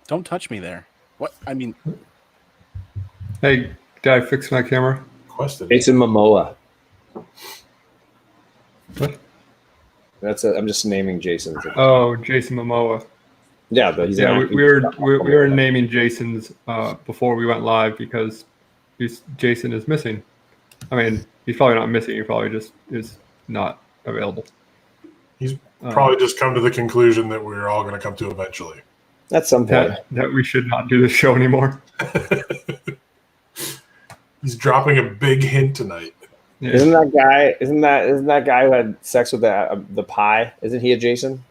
Don't touch me there. What? I mean, Hey, did I fix my camera? Question. Jason Momoa. What? I'm just naming Jason's. Oh, Jason Momoa. Yeah, but he's Yeah, we were naming Jason's before we went live because Jason is missing. I mean, he's probably not missing. He probably just is not available. He's probably just come to the conclusion that we're all going to come to eventually. At some point. That we should not do this show anymore. He's dropping a big hint tonight. Yeah. Isn't that guy who had sex with the pie? Isn't he a Jason?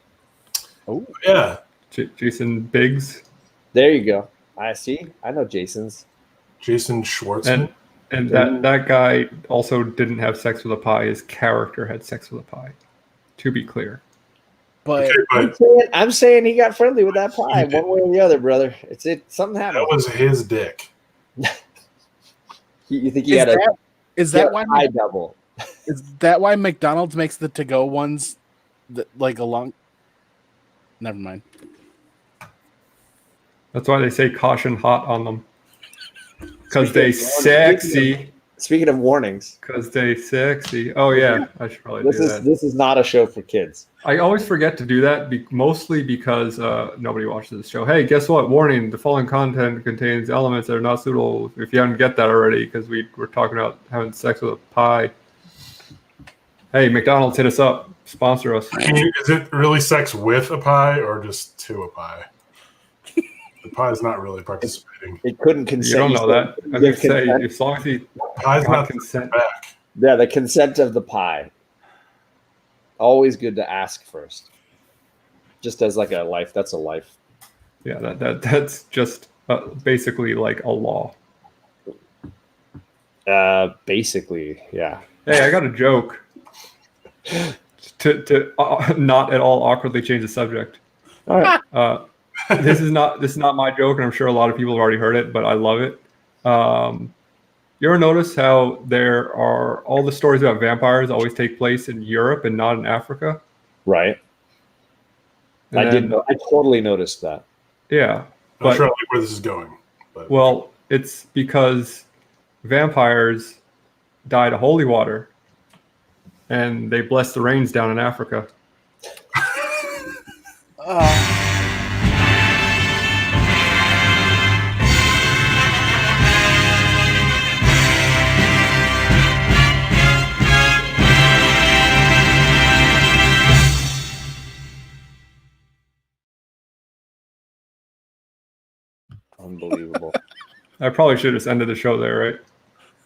Oh yeah, Jason Biggs. There you go. I see. I know Jason's. Jason Schwartzman. And that guy also didn't have sex with a pie. His character had sex with a pie. To be clear. But, I'm saying he got friendly with that pie, one way or the other, brother. Something happened. That was his dick. You think he had a? Is that why pie double? Is that why McDonald's makes the to-go ones that like along? Never mind. That's why they say caution hot on them. Because they sexy. Speaking of warnings. Because they sexy. Oh yeah, I should probably do that. This is not a show for kids. I always forget to do that, mostly because nobody watches the show. Hey, guess what? Warning, the following content contains elements that are not suitable. If you haven't get that already, because we were talking about having sex with a pie. Hey, McDonald's, hit us up. Sponsor us. Is it really sex with a pie or just to a pie? The pie is not really participating. It couldn't consent. You don't know that. I was going to say, as long as he pie's not consent back. Yeah, the consent of the pie. Always good to ask first. Just as like a life. That's a life. Yeah, that's just basically like a law. Basically, yeah. Hey, I got a joke. to not at all awkwardly change the subject. All right. This is not my joke, and I'm sure a lot of people have already heard it, but I love it. You ever notice how there are all the stories about vampires always take place in Europe and not in Africa? Right. I totally noticed that. Yeah. I'm not sure where this is going. But. Well, it's because vampires died of holy water, and they blessed the rains down in Africa. Unbelievable. I probably should have just ended the show there,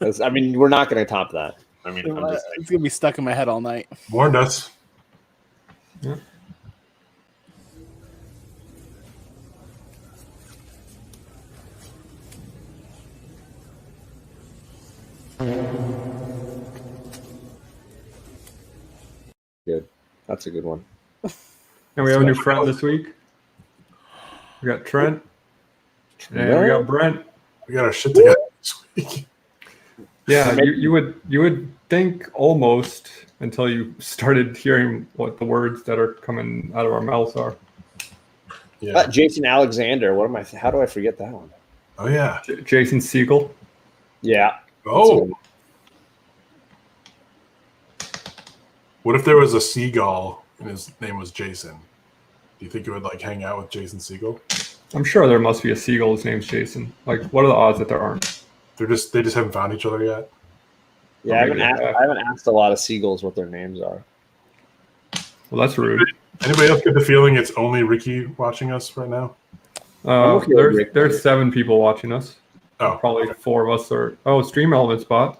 right? I mean, we're not going to top that. I mean, it's going to be stuck in my head all night. Warned us. Yeah. Good. That's a good one. And we have a new friend this week. We got Trent. And we got Brent. We got our shit together this week. Yeah, you would think almost until you started hearing what the words that are coming out of our mouths are. Yeah. Jason Alexander. How do I forget that one? Oh yeah. Jason Segel. Yeah. Oh. What if there was a seagull and his name was Jason? Do you think it would like hang out with Jason Segel? I'm sure there must be a seagull whose name's Jason. Like, what are the odds that there aren't? They just haven't found each other yet. Yeah, I haven't asked a lot of seagulls what their names are. Well, that's rude. Anybody else get the feeling it's only Ricky watching us right now? There's 7 people watching us. Oh, probably 4 of us are. Oh, Stream Element spot.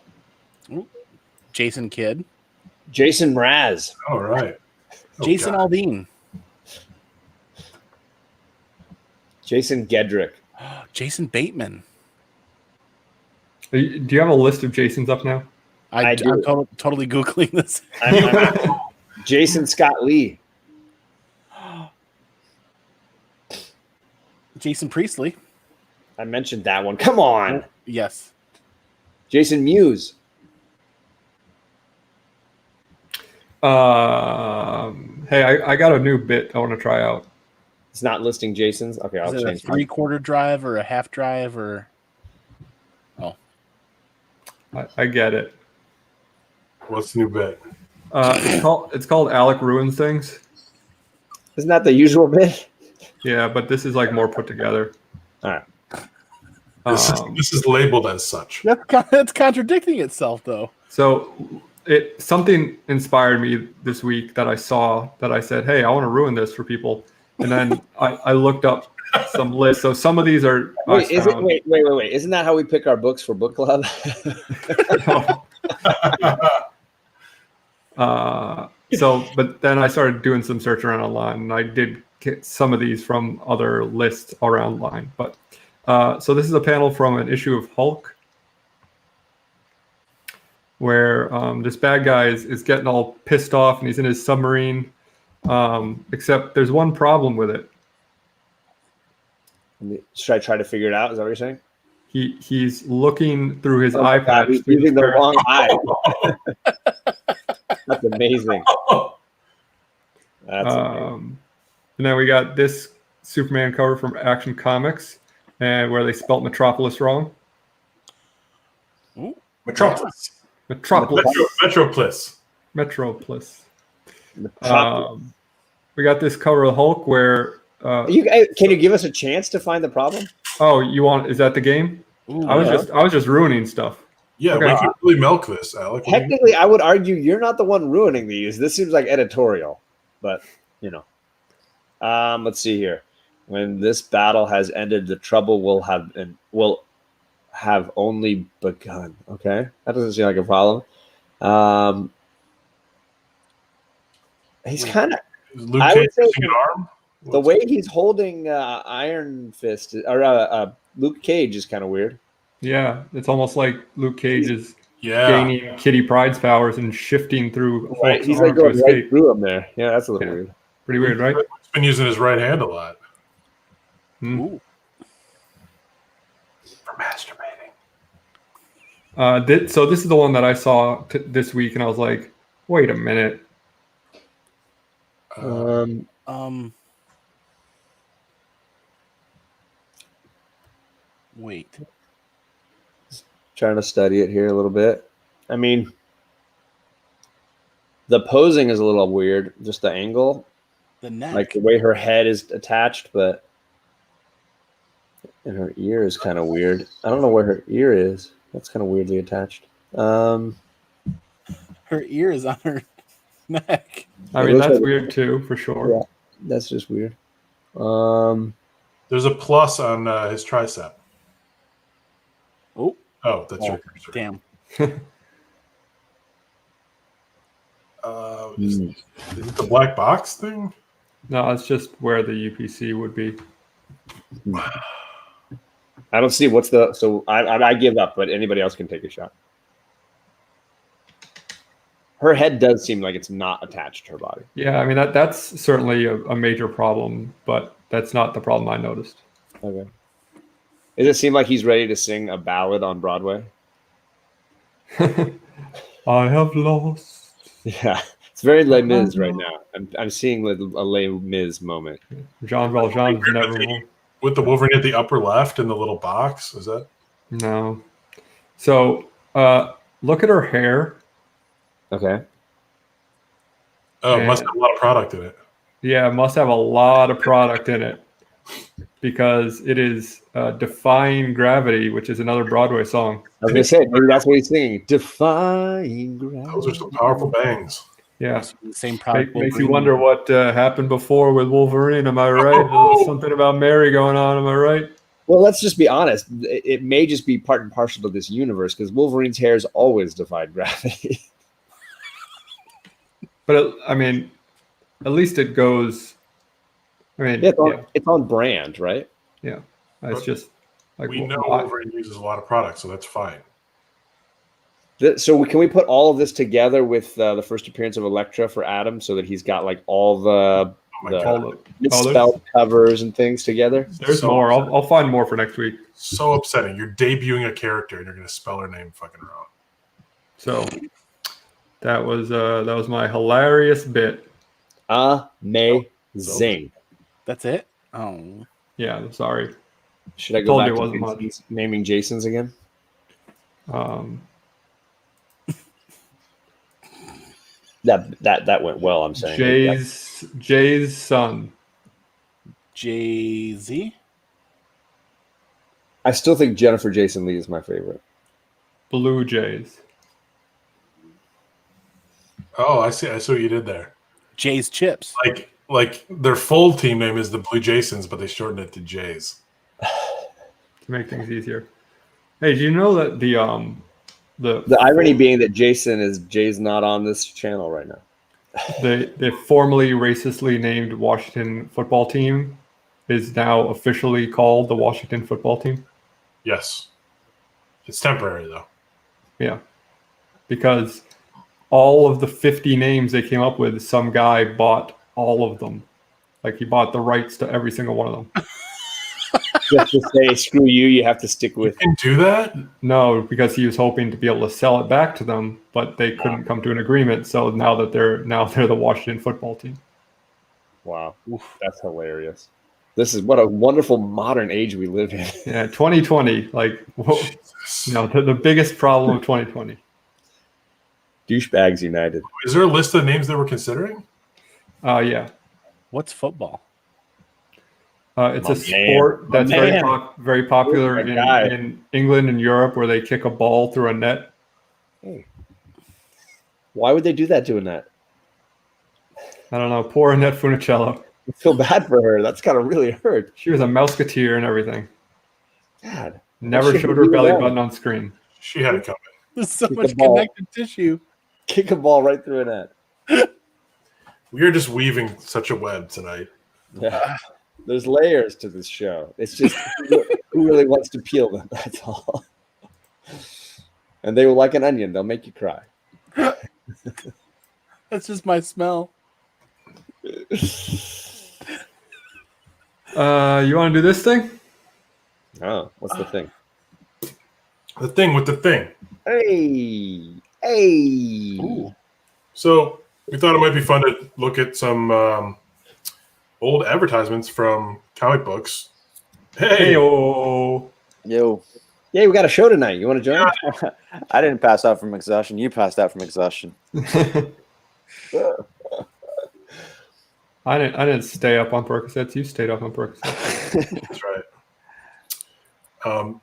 Jason Kidd. Jason Mraz. All right. Jason Aldean. Jason Gedrick. Jason Bateman. Do you have a list of Jasons up now? I'm totally Googling this. Jason Scott Lee. Jason Priestley. I mentioned that one. Come on. Yes. Jason Mewes. Hey, I got a new bit I want to try out. It's not listing Jason's. Okay, I'll Is it a change. 3/4 drive or a half drive or? I get it. What's the new bit? It's called Alec Ruins Things. Isn't that the usual bit? Yeah, but this is like more put together. All right. This is labeled as such. That's contradicting itself, though. So something inspired me this week that I saw that I said, hey, I want to ruin this for people. And then I looked up some lists. So some of these are Wait. Isn't that how we pick our books for book club? But then I started doing some search around online, and I did get some of these from other lists around online. But so this is a panel from an issue of Hulk, where this bad guy is getting all pissed off, and he's in his submarine. Except there's one problem with it. Should I try to figure it out? Is that what you're saying? He's looking through his eye patch. He's using the wrong eye. That's amazing. That's amazing. And then we got this Superman cover from Action Comics, and where they spelt Metropolis wrong. Ooh. Metropolis. Metropolis. We got this cover of Hulk where. Can you give us a chance to find the problem? Oh, is that the game? Ooh, I was just ruining stuff. Yeah, Okay. we could really milk this, Alec. Technically, I would argue you're not the one ruining these. This seems like editorial, but let's see here. When this battle has ended, the trouble will have only begun. Okay, that doesn't seem like a problem. He's kind of. Luke I Cage would say missing an arm? the way he's holding Iron Fist or Luke Cage is kind of weird. Yeah, it's almost like Luke Cage is Yeah. gaining Kitty Pryde's powers and shifting through Right, Hulk's he's arm like to going right escape. through him there. Yeah, that's a little Yeah. weird. Pretty weird, right? He's been using his right hand a lot Ooh. for masturbating. So this is the one that I saw this week, and I was like, wait a minute. Wait. Trying to study it here a little bit. I mean, the posing is a little weird, just the angle, The neck. like the way her head is attached, and her ear is kind of weird. I don't know where her ear is. That's kind of weirdly attached. Her ear is on her neck. I It mean, looks that's like- weird too, for sure. Yeah. That's just weird. There's a plus on his tricep. Oh, That's your cursor. damn. Is it the black box thing? No, it's just where the UPC would be. I don't see so I give up, but anybody else can take a shot. Her head does seem like it's not attached to her body. Yeah, I mean, that's certainly a major problem, but that's not the problem I noticed. Okay. Does it seem like he's ready to sing a ballad on Broadway? I have lost. Yeah, it's very Les Mis right now. I'm seeing a Les Mis moment. Jean Valjean is never won. With the Wolverine at the upper left in the little box? Is that? No. So look at her hair. Okay. Oh, it must have a lot of product in it. Yeah, it must have a lot of product in it because it is Defying Gravity, which is another Broadway song. I was gonna say maybe that's what he's singing. Defying gravity. Those are some powerful bangs. Yeah. The same product. Makes you wonder what happened before with Wolverine. Am I right? There's something about Mary going on. Am I right? Well, let's just be honest. It may just be part and parcel to this universe because Wolverine's hair has always defied gravity. But I mean, at least it goes. I mean, Yeah, it's on brand, right? yeah. It's just like We know Wolverine uses a lot of product, so that's fine. So can we put all of this together with the first appearance of Elektra for Adam, so that he's got like all the Oh my The- god, misspelled covers and things together? There's So more. upsetting. I'll find more for next week. So upsetting. You're debuting a character and you're going to spell her name fucking wrong. So that was my hilarious bit. Amazing. That's it? Oh, Yeah, I'm sorry. Should I go Told back you it to wasn't much. naming Jasons again? That went well. I'm saying. Jay's son. Jay-Z. I still think Jennifer Jason Leigh is my favorite. Blue Jays. Oh, I see. I see what you did there. Jay's Chips. Like their full team name is the Blue Jasons, but they shortened it to Jays. To make things easier. Hey, do you know that The irony being that Jay's not on this channel right now. the formerly racistly named Washington football team is now officially called the Washington football team? Yes. It's temporary though. Yeah. Because all of the 50 names they came up with, some guy bought all of them. Like he bought the rights to every single one of them. Just to say, screw you, you have to stick You with. can do that? No, because he was hoping to be able to sell it back to them, but they couldn't come to an agreement. So now they're the Washington football team. Wow, that's hilarious. This is what a wonderful modern age we live in. Yeah, 2020, like the biggest problem of 2020. Douchebags United. Is there a list of names they were considering? Yeah. What's football? It's a sport that's very popular in England and Europe, where they kick a ball through a net. Hey. Why would they do that to a net? I don't know. Poor Annette Funicello. I feel bad for her. That's gotta really hurt. She was a mouseketeer and everything. God. Never showed her belly button on screen. She had it coming. There's so much connective tissue. Kick a ball right through a net. We are just weaving such a web tonight. Yeah. There's layers to this show. It's just who really wants to peel them. That's all. And they will, like an onion, they'll make you cry. That's just my smell. You want to do this thing? Oh, what's the thing? The thing with the thing. Hey. Ooh. So we thought it might be fun to look at some old advertisements from comic books. Hey, Yo. Yeah, we got a show tonight. You want to join? I didn't pass out from exhaustion. You passed out from exhaustion. I didn't stay up on Percocets. You stayed up on Percocets. That's right.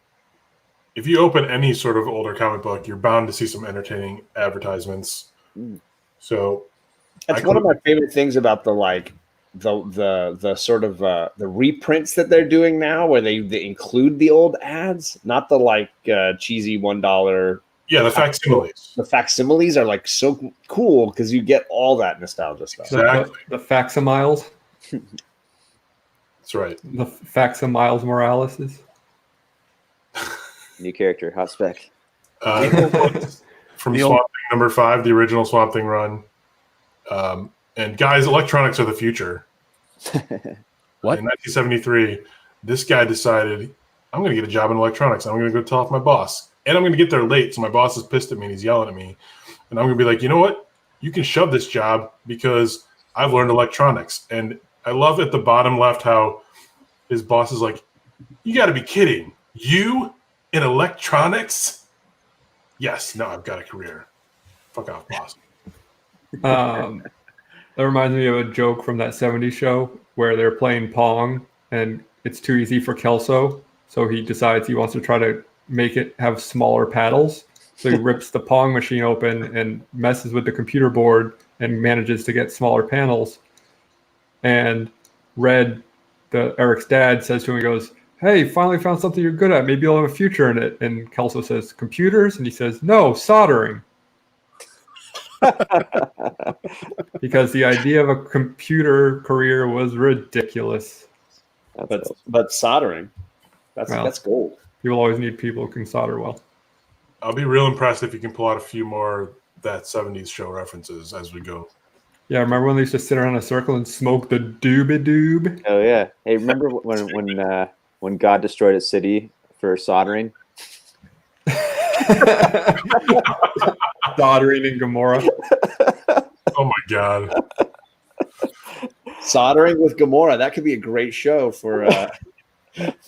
If you open any sort of older comic book, you're bound to see some entertaining advertisements. So That's one of my favorite things about the sort of the reprints that they're doing now, where they include the old ads, not the cheesy $1. Yeah, the facsimiles. The facsimiles are so cool because you get all that nostalgia stuff. Exactly. The facsimiles. That's right. The facsimiles Moraleses. New character, hot spec. From Swamp Thing #5, the original Swamp Thing run. And guys, electronics are the future. What? In 1973, this guy decided, I'm going to get a job in electronics. I'm going to go tell off my boss. And I'm going to get there late, so my boss is pissed at me and he's yelling at me. And I'm going to be like, you know what? You can shove this job because I've learned electronics. And I love at the bottom left how his boss is like, you got to be kidding. You in electronics? Yes. No, I've got a career. Fuck off, boss. That reminds me of a joke from that 70s show where they're playing Pong and it's too easy for Kelso. So he decides he wants to try to make it have smaller paddles. So he rips the Pong machine open and messes with the computer board and manages to get smaller panels. And Red, Eric's dad, says to him, he goes, hey, finally found something you're good at. Maybe you'll have a future in it. And Kelso says, computers? And he says, no, soldering. Because the idea of a computer career was ridiculous. But soldering, that's gold. You'll always need people who can solder well. I'll be real impressed if you can pull out a few more that 70s show references as we go. Yeah, remember when they used to sit around in a circle and smoke the doobie-doob? Oh yeah. Hey, remember when God destroyed a city for soldering? Soldering in Gomorrah. Oh my God. Soldering with Gamora. That could be a great show for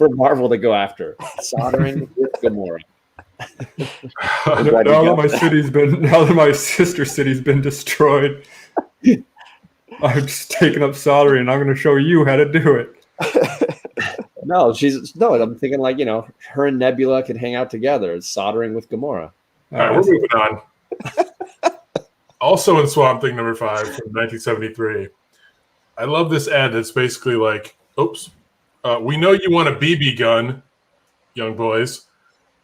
Marvel to go after. Soldering with Gamora. Now that my sister city's been destroyed, I'm just taking up soldering, and I'm going to show you how to do it. No, I'm thinking like, her and Nebula could hang out together. It's Soldering with Gamora. All right, we're moving on. Also in Swamp Thing number 5 from 1973. I love this ad that's basically like, oops, we know you want a BB gun, young boys.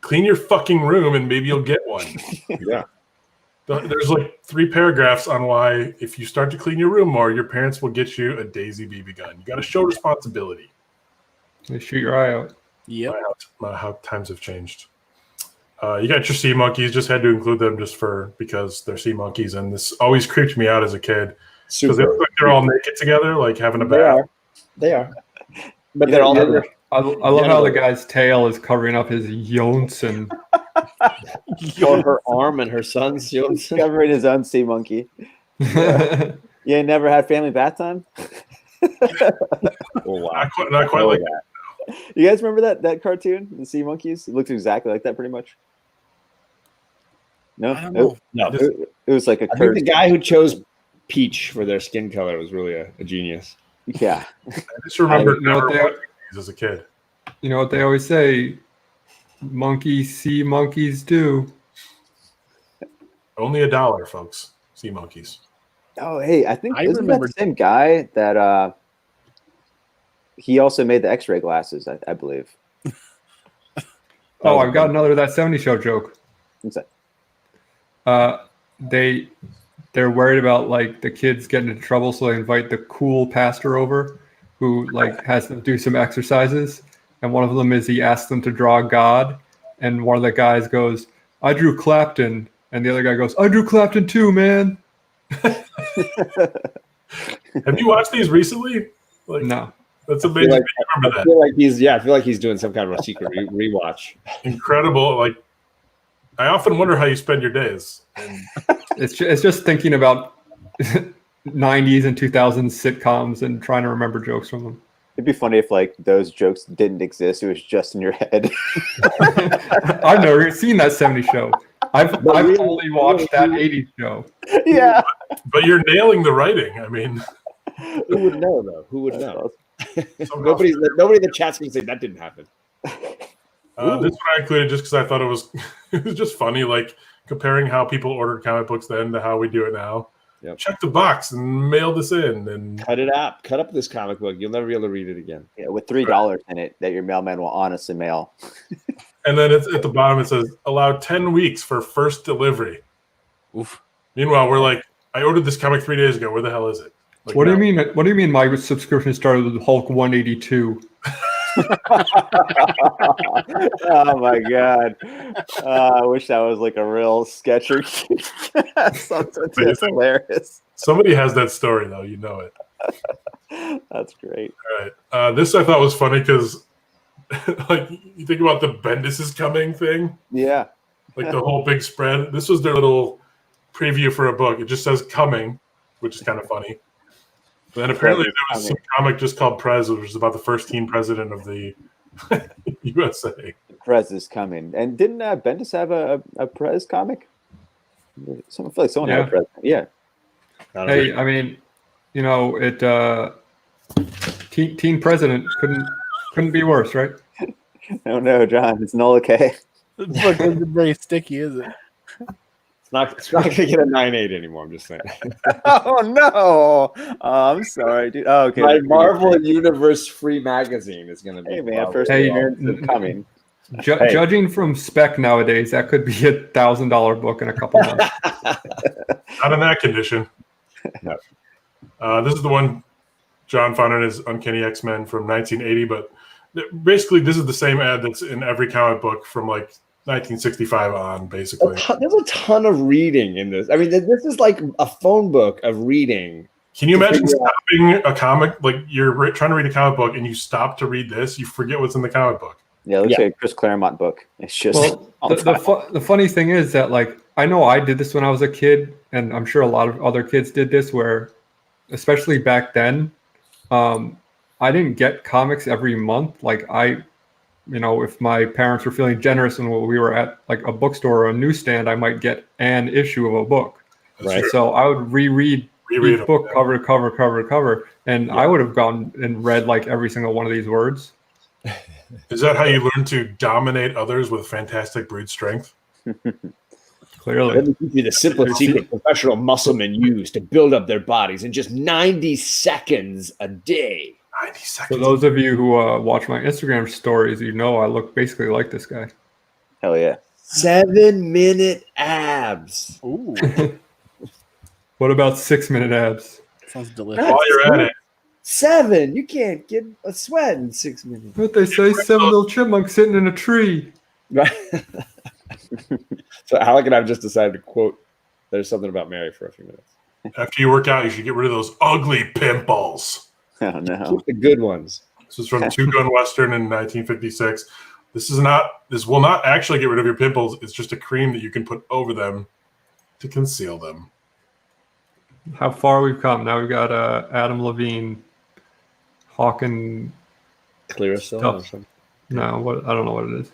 Clean your fucking room and maybe you'll get one. Yeah. There's like 3 paragraphs on why if you start to clean your room more, your parents will get you a Daisy BB gun. You got to show responsibility. They shoot your eye out. Yep. How times have changed. You got your sea monkeys. Just had to include them because they're sea monkeys, and this always creeped me out as a kid because they look like they're all naked together, like having a bath. They are. But they're all. I love how the guy's tail is covering up his yonts and Or her arm and her son's yonts. Covering his own sea monkey. You ain't never had family bath time? Oh, wow. Not quite like that. You guys remember that cartoon, the sea monkeys? It looked exactly like that, pretty much. No, I don't know. No, it was like a. I think the guy who chose peach for their skin color was really a genius. Yeah. I just remember you know never what watching these as a kid. You know what they always say? Monkeys see, monkeys do. Only $1, folks. Sea monkeys. Oh, hey, I think I isn't that remember- the same guy that he also made the X-ray glasses, I believe. Oh, I've got another That 70 Show joke. What's that? They're worried about like the kids getting into trouble, so they invite the cool pastor over who like has them do some exercises. And one of them is he asks them to draw God, and one of the guys goes, "I drew Clapton," and the other guy goes, "I drew Clapton too, man." Have you watched these recently? Like, No. That's amazing. I Remember that. feel like he's doing some kind of a secret rewatch. Incredible. Like, I often wonder how you spend your days. And It's just thinking about 90s and 2000s sitcoms and trying to remember jokes from them. It'd be funny if like those jokes didn't exist. It was just in your head. I've never seen That 70 Show. I've only watched that 80s show. Yeah. but you're nailing the writing. I mean, Who would know though? Who would know? somehow- Nobody in the chat's gonna say that didn't happen. this one I included just because I thought it was just funny, like comparing how people ordered comic books then to how we do it now. Yep. Check the box and mail this in, and Cut it up. Cut up this comic book. You'll never be able to read it again. Yeah, with $3 in it that your mailman will honestly mail. then it's at the bottom it says allow 10 weeks for first delivery. Oof. Meanwhile, we're like, I ordered this comic 3 days ago. Where the hell is it? Like, What do you now. mean? What do you mean? My subscription started with Hulk 182. Oh my god! I wish that was like a real sketch or that's hilarious. Somebody has that story though, you know it. That's great. All right. This I thought was funny because, like, you think about the Bendis is coming thing, Yeah. like the whole big spread. This was their little preview for a book. It just says coming, which is kind of funny. But then apparently there was some comic just called Prez, which was about the first teen president of the USA. Prez is coming. And didn't Bendis have a Prez comic? I feel like someone had a Prez. Yeah. Hey, I mean, you know, teen president couldn't be worse, right? Oh no, John, it's Nola K. Look, it's very sticky, is it? It's not gonna get a 9.8 anymore. I'm just saying. Oh no! I'm sorry, dude. Oh, okay. My Marvel Universe free magazine is gonna be. Hey man, first Hey, appearance of coming. Judging from spec nowadays, that could be $1,000 book in a couple months. Not in that condition. No. This is the one John found in his Uncanny X-Men from 1980, but basically this is the same ad that's in every comic book from like 1965 on, basically. There's a ton of reading in this. I mean, this is like a phone book of reading. Can you imagine stopping a comic, like you're trying to read a comic book and you stop to read this, you forget what's in the comic book. Yeah, it looks like a Chris Claremont book. It's just the funny thing is that, like, I know I did this when I was a kid, and I'm sure a lot of other kids did this, where, especially back then, I didn't get comics every month. Like if my parents were feeling generous and we were at like a bookstore or a newsstand, I might get an issue of a book. That's Right. true. So I would reread Reread each them, book yeah. cover to cover, cover to cover, and Yeah. I would have gone and read like every single one of these words. Is that how you learn to dominate others with fantastic brute strength? Clearly. Let me give you the simple secret professional musclemen use to build up their bodies in just 90 seconds a day. 90 For seconds. those of you who watch my Instagram stories, I look basically like this guy. Hell yeah. 7-minute abs. Ooh, What about 6-minute abs? sounds delicious. While you're at it, 7. You can't get a sweat in 6 minutes. What they say, 7 little chipmunks sitting in a tree. Right. So Alec and I have just decided to quote There's Something About Mary for a few minutes. after you work out, you should get rid of those ugly pimples. Oh no. Keep the good ones. This is from Two Gun Western in 1956. This will not actually get rid of your pimples. It's just a cream that you can put over them to conceal them. How far we've come. Now we've got Adam Levine hawking. Clear still. Stuff. or something. No, what I don't know what it is.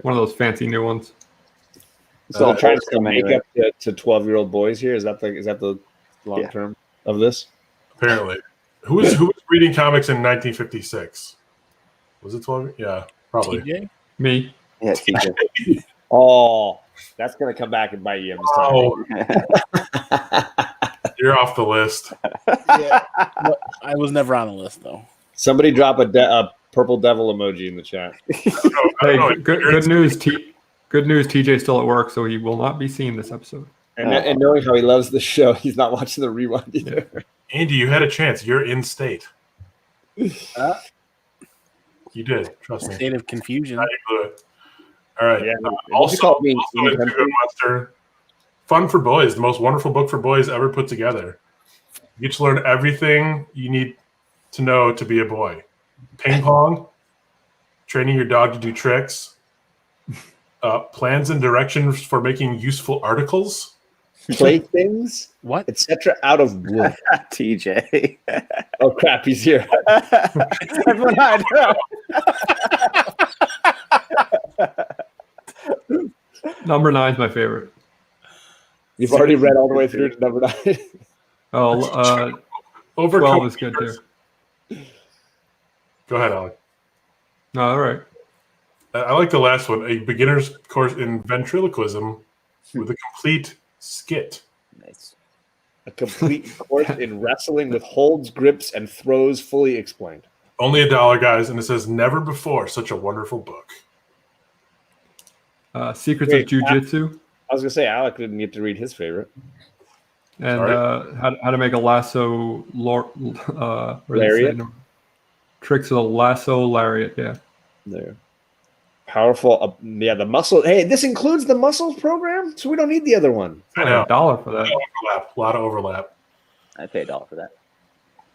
One of those fancy new ones. So I'm trying to come make anyway. up to 12-year-old boys here. Is that the long Yeah. term of this? Apparently, who was reading comics in 1956? Was it 12? Yeah, probably. TJ? Me. Yeah, TJ. Oh, that's gonna come back and bite you. I'm just telling Oh, you're off the list. Yeah. But I was never on a list though. Somebody drop a purple devil emoji in the chat. I don't know. Hey, good news. Good news. TJ's still at work, so he will not be seeing this episode. And knowing how he loves the show, he's not watching the rewind either. Andy, you had a chance. You're in state. Uh, You did. Trust me. State of confusion. You blew it. All right. Yeah, Also, call me in Two Gun Western, Fun for Boys, the most wonderful book for boys ever put together. You get to learn everything you need to know to be a boy. Ping pong, training your dog to do tricks, plans and directions for making useful articles. Playthings, What? etc. out of wood. TJ. Oh crap, he's here. Everyone hide. Number 9's my favorite. You've already read all the way through to number 9. Oh, Overcome 12 is good too. Go ahead, Alec. No, all right. I like the last one. A beginner's course in ventriloquism with a complete skit. Nice. A complete course in wrestling with holds, grips, and throws fully explained. Only $1, guys, and it says never before such a wonderful book. Secrets Wait, of Jiu-Jitsu I was gonna say Alec didn't get to read his favorite. and how to make a lasso Lariat? tricks of the lasso lariat. Yeah. There. Powerful. The muscle. Hey, this includes the muscles program, so we don't need the other one. I know. $1 for that. A lot of overlap. I pay $1 for that.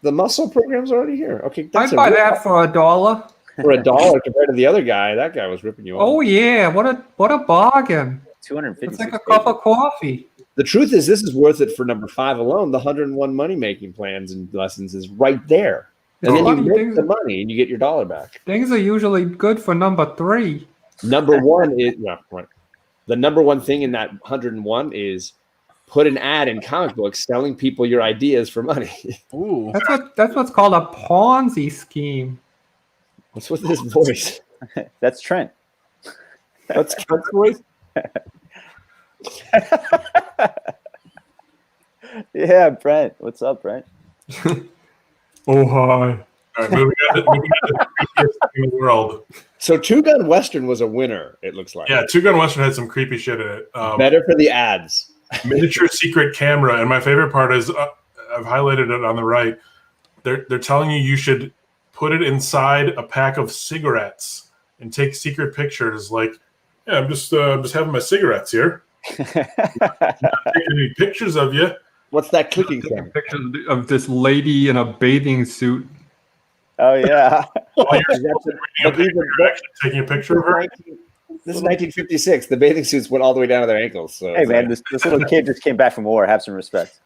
The muscle program's already here. Okay, I'd buy that for $1. for $1 compared to the other guy. That guy was ripping you off. Oh yeah, what a bargain! 256. It's like a cup of coffee. The truth is, this is worth it for number 5 alone. The 101 money making plans and lessons is right there, and then you make the money and you get your $1 back. Things are usually good for number 3. Number 1 is right. The number 1 thing in that 101 is put an ad in comic books selling people your ideas for money. Ooh. That's what's called a Ponzi scheme. What's with this voice? That's Trent. That's Trent's voice. Yeah, Brent. What's up, Brent? Oh hi. All right, moving on to the creepiest thing in the world. So Two Gun Western was a winner. It looks like. Yeah, Two Gun Western had some creepy shit in it. Better for the ads. Miniature secret camera, and my favorite part is I've highlighted it on the right. They're telling you should put it inside a pack of cigarettes and take secret pictures. Like, yeah, I'm just having my cigarettes here. Taking any pictures of you. What's that clicking sound? Picture of this lady in a bathing suit. Oh yeah. While you're actually taking a picture of her. This is 1956. The bathing suits went all the way down to their ankles. So Hey man, this little kid just came back from war. Have some respect.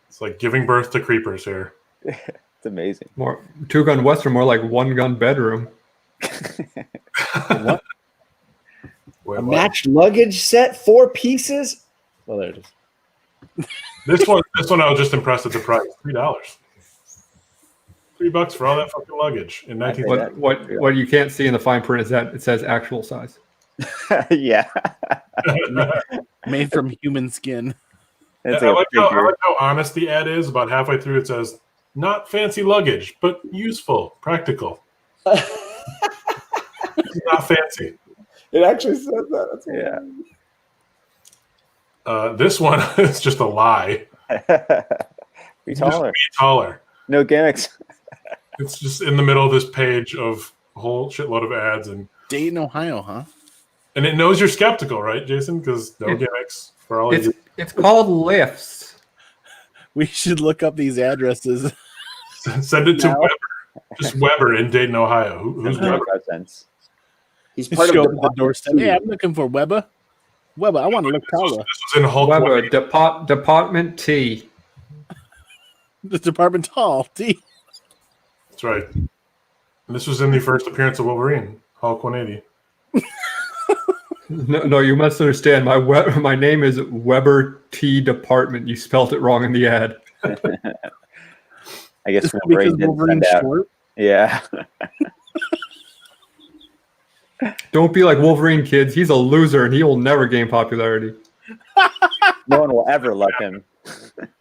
So It's like giving birth to creepers here. It's amazing. More two-gun western, more like one-gun bedroom. What? Wait, A what? matched luggage set, 4 pieces. Oh, there it is. This one I was just impressed at the price. $3. $3 for all that fucking luggage in I think 19. What you can't see in the fine print is that it says actual size. Yeah. Made from human skin. It's I like like a figure. how honest the ad is. About halfway through, it says, "Not fancy luggage, but useful, practical." It's not fancy. It actually says that. That's Yeah. This one is just a lie. Be Just taller. be taller. No gimmicks. It's just in the middle of this page of a whole shitload of ads, and Dayton, Ohio, huh? it knows you're skeptical, right, Jason? Because no gimmicks for all you. It's called lifts. We should look up these addresses. Send it to No. Weber. Just Weber in Dayton, Ohio. Who's Doesn't Weber? make no sense. He's part Show of up at the doorstep. Yeah, I'm looking for Weber. Weber, I want to look This was taller. in Hulk. Weber, 180. Department T. The department tall. T. That's right. And this was in the first appearance of Wolverine, Hulk 180. No, you must understand. My name is Weber T. Department. You spelled it wrong in the ad. I guess Is that Wolverine because didn't Wolverine's send out. short? Yeah. Don't be like Wolverine, kids. He's a loser and he will never gain popularity. No one will ever love him.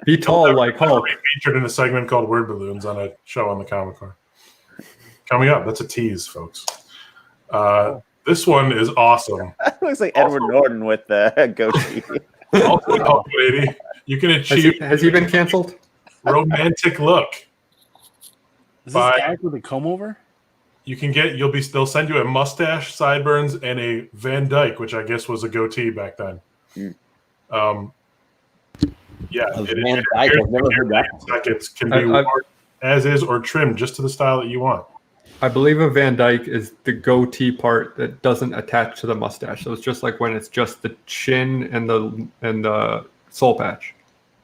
Be tall like Hulk. Be featured in a segment called Word Balloons on a show on the Comic Con. Coming up, that's a tease, folks. This one is awesome. Looks like Edward Norton with the goatee. Also in Hulk 180, you can achieve Has he been canceled? romantic look. Is this Bye. guy with a comb over? You can get they'll send you a mustache, sideburns, and a Van Dyke, which I guess was a goatee back then. Yeah, A Van Dyke, I've never heard that. Seconds can be worn as is or trimmed just to the style that you want. I believe a Van Dyke is the goatee part that doesn't attach to the mustache. So it's just like when it's just the chin and the soul patch.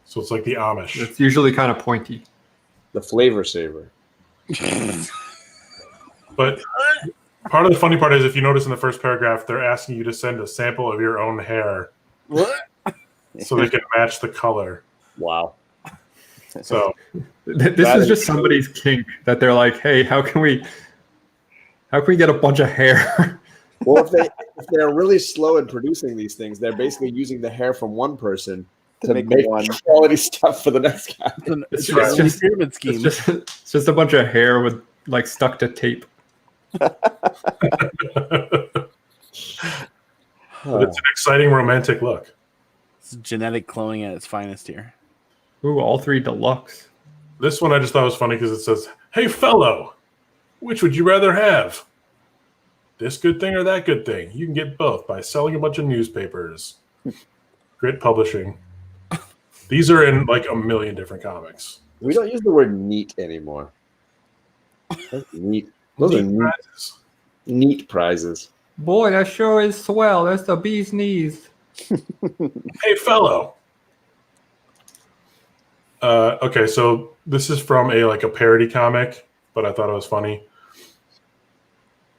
So it's like the Amish. It's usually kind of pointy. The flavor saver. But part of the funny part is, if you notice in the first paragraph, they're asking you to send a sample of your own hair What? so they can match the color. Wow. So This is just somebody's kink that they're like, hey, how can we get a bunch of hair? Well, if they're really slow in producing these things, they're basically using the hair from one person to make one. quality stuff for the next guy. It's right. just a pyramid scheme. It's just a bunch of hair with like stuck to tape. but it's an exciting romantic look. It's genetic cloning at its finest here. Ooh, all 3 deluxe. This one I just thought was funny because it says, "Hey fellow, which would you rather have? This good thing or that good thing? You can get both by selling a bunch of newspapers." Grit Publishing. These are in like a million different comics. We don't use the word neat anymore. That's neat. Those are neat, Prizes. neat prizes. Boy, that sure is swell. That's the bee's knees. Hey fellow. Okay, so this is from a parody comic, but I thought it was funny.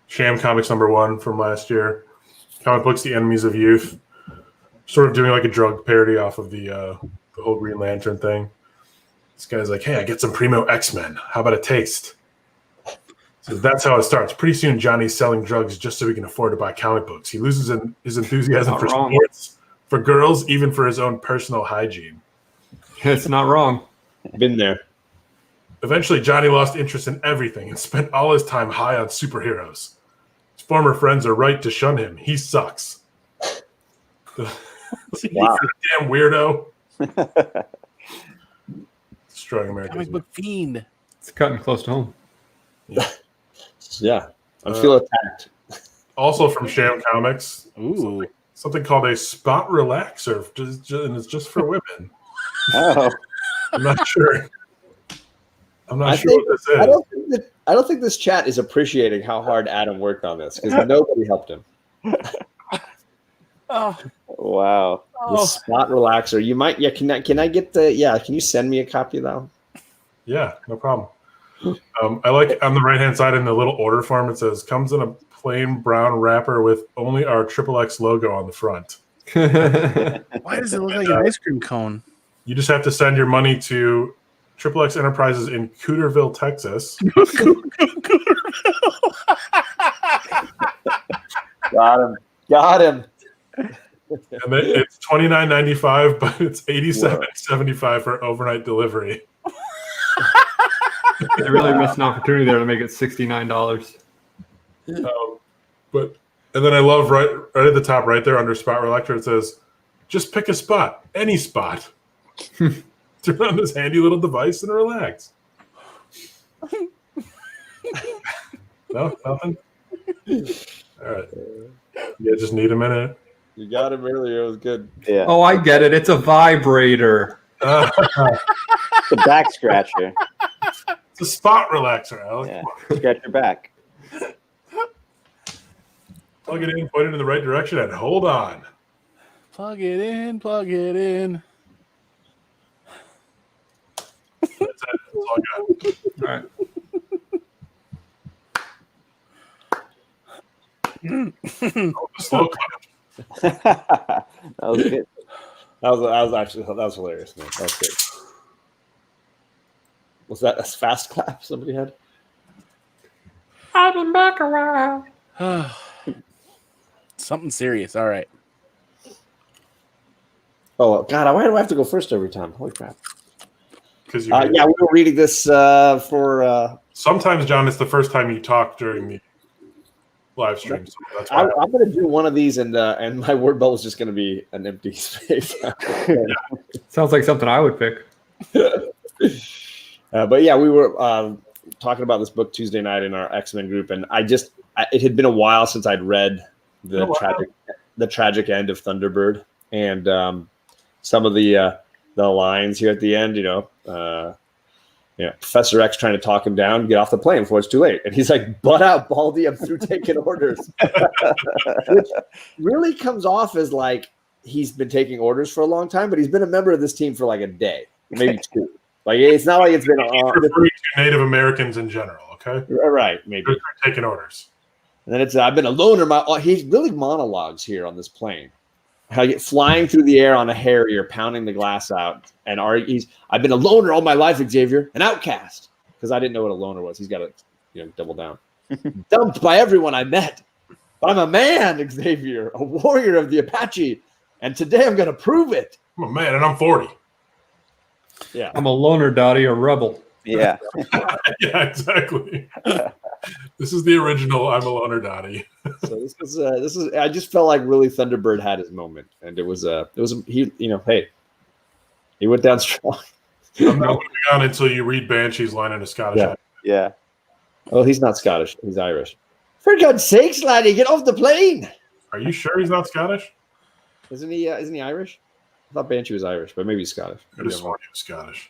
Sham Comics #1 from last year. Comic books, The Enemies of Youth. Sort of doing like a drug parody off of the whole Green Lantern thing. This guy's like, "Hey, I get some primo X-Men. How about a taste?" So that's how it starts. Pretty soon, Johnny's selling drugs just so he can afford to buy comic books. He loses his enthusiasm Not for wrong. sports, for girls, even for his own personal hygiene. It's not wrong. Been there. Eventually, Johnny lost interest in everything and spent all his time high on superheroes. His former friends are right to shun him. He sucks. Wow. Damn weirdo. Destroying America. Comic book fiend. It's cutting close to home. Yeah. I feel attacked. Also from Sham Comics, Ooh. something called a spot relaxer, and it's just for women. Oh, I'm not sure. I'm not I sure think- what this is. I don't think this chat is appreciating how hard Adam worked on this because nobody helped him. Oh, Wow. The spot relaxer. You might. Yeah. Can I get the? Yeah. Can you send me a copy of that one? Yeah, no problem. I like on the right-hand side in the little order form, it says, comes in a plain brown wrapper with only our XXX logo on the front. Why does it look like an ice cream cone? You just have to send your money to XXX Enterprises in Cooterville, Texas. Got him. And it's $29.95, but it's $87.75 for overnight delivery. They really missed an opportunity there to make it $69. And then I love right at the top, right there under spot relaxer, it says, just pick a spot, any spot. Turn on this handy little device and relax. No, nothing. All right. You just need a minute. You got him earlier. It was good. Yeah. Oh, I get it. It's a vibrator. The back scratcher. It's a spot relaxer, Alex. Yeah. Scratch your back. Plug it in, point it in the right direction, and hold on. Plug it in, plug it in. That's it. That's all I got. All right. Slow clap. That was good. That was hilarious, man. That was good. Was that a fast clap somebody had? I've been back around. Something serious. All right. Oh God! Why do I have to go first every time? Holy crap! Because Yeah, we were reading this for. sometimes, John, it's the first time you talk during the live stream. So that's why I'm going to do one of these, and my word bubble is just going to be an empty space. Sounds like something I would pick. But yeah, we were talking about this book Tuesday night in our X-Men group, and it had been a while since I'd read the tragic end of Thunderbird, and some of the lines here at the end, Professor X trying to talk him down, get off the plane before it's too late, and he's like, "Butt out, Baldy! I'm through taking orders," which really comes off as like he's been taking orders for a long time, but he's been a member of this team for like a day, maybe two. Like it's not like it's been referring to Native Americans in general. Okay, right? Maybe they're taking orders. And then I've been a loner. He's really monologues here on this plane. How you get flying through the air on a Harrier, pounding the glass out, and I've been a loner all my life, Xavier, an outcast, because I didn't know what a loner was. He's got to double down. Dumped by everyone I met, but I'm a man, Xavier, a warrior of the Apache, and today I'm going to prove it. I'm a man, and I'm 40. Yeah, I'm a loner, Dottie, a rebel. Yeah. Yeah, exactly. This is the original I'm a loner, Dottie. So this is. I just felt like really Thunderbird had his moment, and it was he went down strong. I'm not moving on until you read Banshee's line in a Scottish accent. Yeah. Oh, he's not Scottish. He's Irish. For God's sakes, laddie, get off the plane. Are you sure he's not Scottish? Isn't he Irish? I thought Banshee was Irish, but maybe he's Scottish. I just sworn he was Scottish.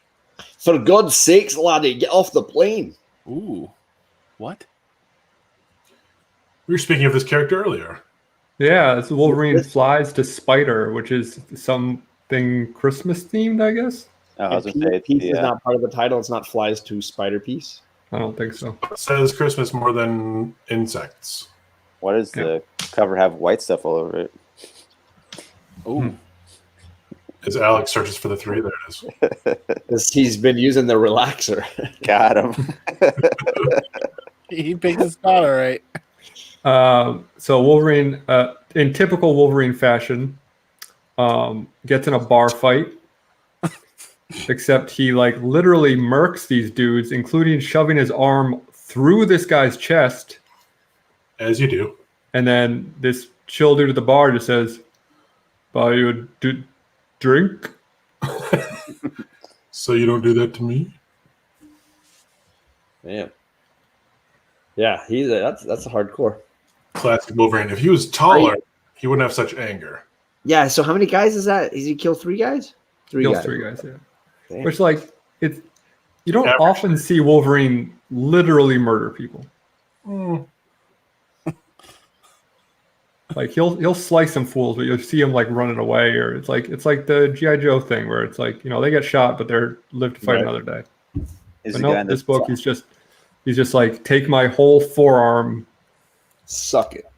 For God's sakes, laddie, get off the plane. Ooh. What? We were speaking of this character earlier. Yeah, it's Wolverine flies to Spider, which is something Christmas themed, I guess. I was going to say, Peace is not part of the title. It's not flies to Spider Piece. I don't think so. It says Christmas more than insects. Why does the cover have white stuff all over it? Ooh. As Alex searches for the 3, there it is. Because he's been using the relaxer. Got him. He picked his spot, all right. So Wolverine, in typical Wolverine fashion, gets in a bar fight. Except he literally murks these dudes, including shoving his arm through this guy's chest. As you do. And then this chill dude at the bar just says, "Buy you a drink?" So you don't do that to me? Man. Yeah, that's a hardcore. Classic Wolverine. If he was taller, he wouldn't have such anger. Yeah, so how many guys is that? Is he killed 3 guys? Kills 3 guys, yeah. Damn. Which it's you don't Average. often see Wolverine literally murder people. Like he'll slice some fools, but you'll see him like running away, or it's like the G.I. Joe thing where it's like, they get shot, but they're live to fight another day. Is But the no, guy in this book he's just like, take my whole forearm. Suck it.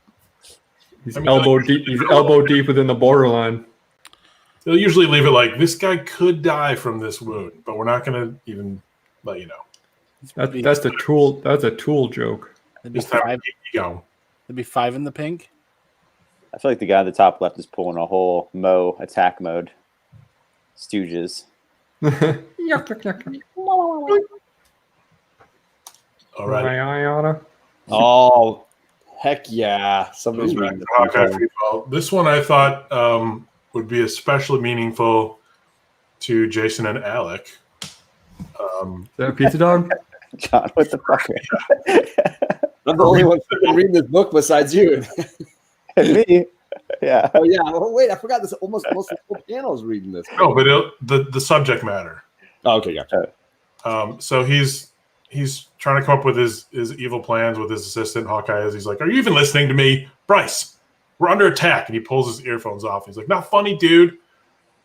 He's elbow deep. He's elbow deep within the borderline. They'll usually leave it like, this guy could die from this wound, but we're not going to even let you know. That's a tool. That's a tool joke. That'd be Just have five. you go. That'd be 5 in the pink. I feel like the guy at the top left is pulling a whole Mo attack mode. Stooges. All right. Oh, heck yeah! Somebody's Back reading to the Hawkeye paper. Freefall. This one I thought would be especially meaningful to Jason and Alec. Is that a pizza dog? John, what the fuck? I'm the only one reading this book besides you. Me? Yeah. Oh yeah. Oh wait, I forgot this. Almost most of the whole panel's reading this. No, but the subject matter. Oh, okay, gotcha. So he's trying to come up with his evil plans with his assistant. Hawkeye is. He's like, "Are you even listening to me, Bryce? We're under attack." And he pulls his earphones off. He's like, "Not funny, dude.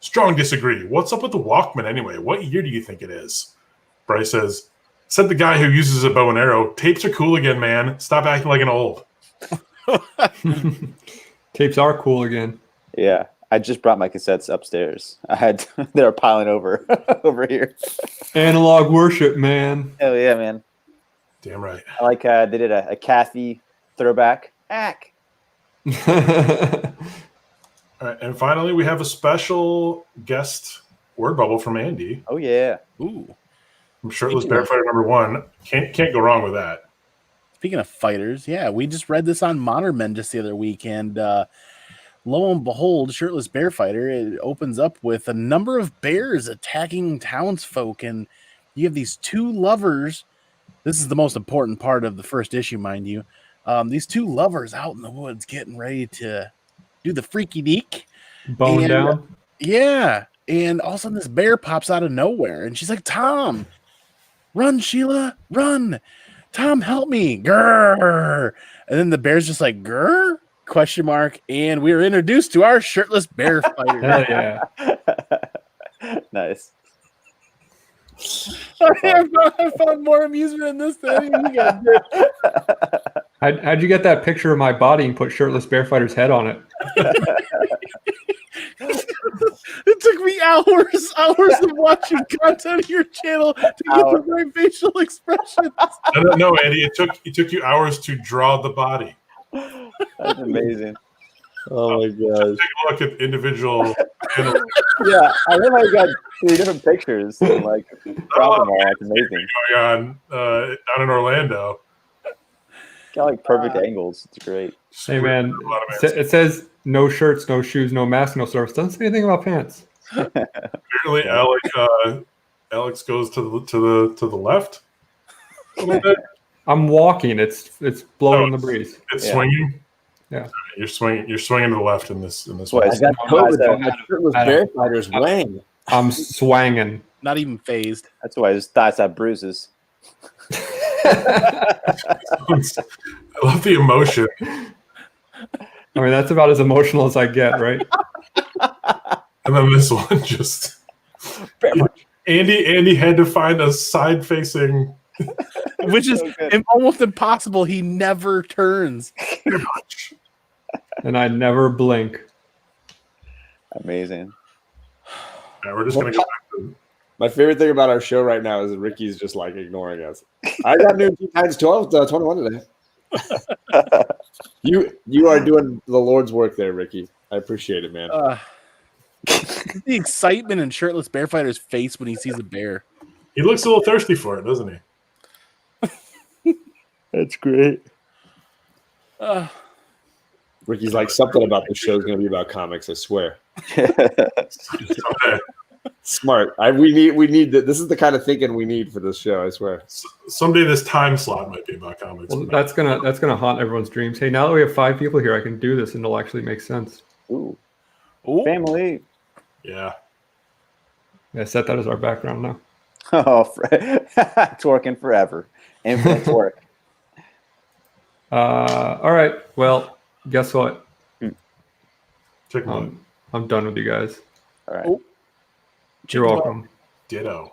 Strong disagree. What's up with the Walkman anyway? What year do you think it is?" Bryce says, "Said the guy who uses a bow and arrow. Tapes are cool again, man. Stop acting like an old." Tapes are cool again. Yeah. I just brought my cassettes upstairs. They were piling over here. Analog worship, man. Hell yeah, man. Damn right. I like they did a Kathy throwback. Ack. All right, and finally, we have a special guest word bubble from Andy. Oh yeah. Ooh. I'm Shirtless Bear Fighter #1. Can't go wrong with that. Speaking of fighters, yeah, we just read this on Modern Men just the other week, and lo and behold, Shirtless Bear Fighter, it opens up with a number of bears attacking townsfolk, and you have these 2 lovers. This is the most important part of the first issue, mind you. These 2 lovers out in the woods getting ready to do the freaky deek. Bone down. Yeah, and all of a sudden this bear pops out of nowhere, and she's like, "Tom, run, Sheila, run! Tom, help me, grrr!" And then the bear's just like, "Grrr?" ? And we are introduced to our Shirtless Bear Fighter. Hell yeah. Nice. I found more amusement in this than any of you guys did. How'd you get that picture of my body and put Shirtless Bear Fighter's head on it? It took me hours of watching content of your channel to get the right facial expressions. No, Andy, it took you hours to draw the body. That's amazing. Oh my gosh. Take a look at individual panels. Yeah, I love how you got 3 different pictures and like drop them all. That's amazing. Going on down in Orlando. Got like perfect angles. It's great. Hey man, it says no shirts, no shoes, no mask, no service. Doesn't say anything about pants. Apparently, Alex goes to the left a little bit. I'm walking. It's blowing in the breeze. It's swinging. Yeah, you're swinging to the left in this Why, one. I got COVID, but my Shirtless Bear Fighter's wang. I'm swanging. Not even phased. That's why his thighs have bruises. I love the emotion. I mean, that's about as emotional as I get, right? And then this one just Andy had to find a side facing, Which is almost impossible. He never turns. And I never blink. Amazing. Yeah, we're just gonna go back to My favorite thing about our show right now is that Ricky's just like ignoring us. I got new 2x12 21 today. You are doing the Lord's work there, Ricky. I appreciate it, man. The excitement in Shirtless Bear Fighter's face when he sees a bear. He looks a little thirsty for it, doesn't he? That's great. Ricky's like, something about this show is going to be about comics, I swear. Okay. Smart. We need that. This is the kind of thinking we need for this show, I swear. Someday this time slot might be about comics. Well, that's gonna haunt everyone's dreams. Hey, now that we have 5 people here, I can do this, and it'll actually make sense. Ooh. Ooh. Family. Yeah. Yeah, set that as our background now. Oh, twerking forever. Infinite twerk. All right. Well, guess what? Chicken butt. I'm done with you guys. All right. Oh. You're welcome. Ditto.